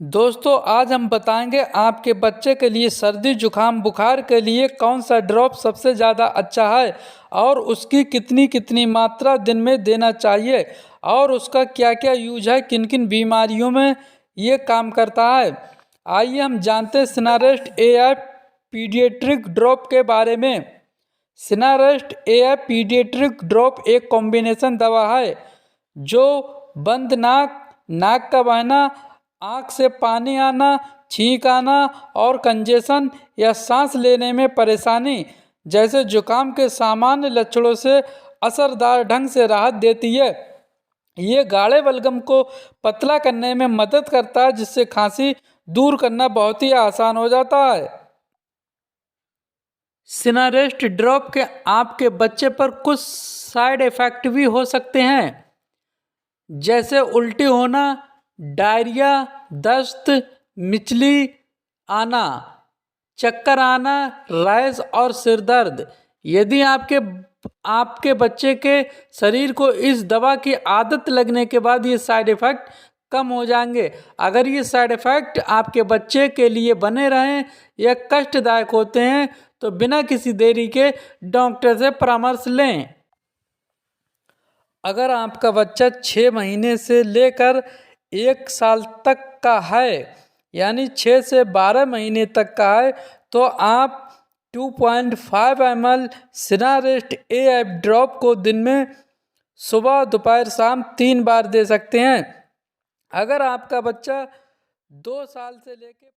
दोस्तों आज हम बताएंगे आपके बच्चे के लिए सर्दी जुकाम बुखार के लिए कौन सा ड्रॉप सबसे ज़्यादा अच्छा है और उसकी कितनी कितनी मात्रा दिन में देना चाहिए और उसका क्या क्या यूज है, किन किन बीमारियों में ये काम करता है। आइए हम जानते हैं सिनारेस्ट एआई पीडियाट्रिक ड्रॉप के बारे में। सिनारेस्ट एआई पीडियाट्रिक ड्रॉप एक कॉम्बिनेशन दवा है जो बंद नाक, नाक का बहना, आँख से पानी आना, छींक आना और कंजेशन या सांस लेने में परेशानी जैसे जुकाम के सामान्य लक्षणों से असरदार ढंग से राहत देती है। ये गाढ़े बलगम को पतला करने में मदद करता है जिससे खांसी दूर करना बहुत ही आसान हो जाता है। सिनारेस्ट ड्रॉप के आपके बच्चे पर कुछ साइड इफ़ेक्ट भी हो सकते हैं जैसे उल्टी होना, डायरिया, दस्त, मिचली आना, चक्कर आना, रैश और सिर दर्द। यदि आपके बच्चे के शरीर को इस दवा की आदत लगने के बाद ये साइड इफ़ेक्ट कम हो जाएंगे। अगर ये साइड इफ़ेक्ट आपके बच्चे के लिए बने रहें या कष्टदायक होते हैं तो बिना किसी देरी के डॉक्टर से परामर्श लें। अगर आपका बच्चा 6 महीने से लेकर 1 साल तक का है यानी 6 से 12 महीने तक का है तो आप 2.5 ml सिनारेस्ट एआई ड्रॉप को दिन में सुबह, दोपहर, शाम 3 बार दे सकते हैं। अगर आपका बच्चा 2 साल से लेकर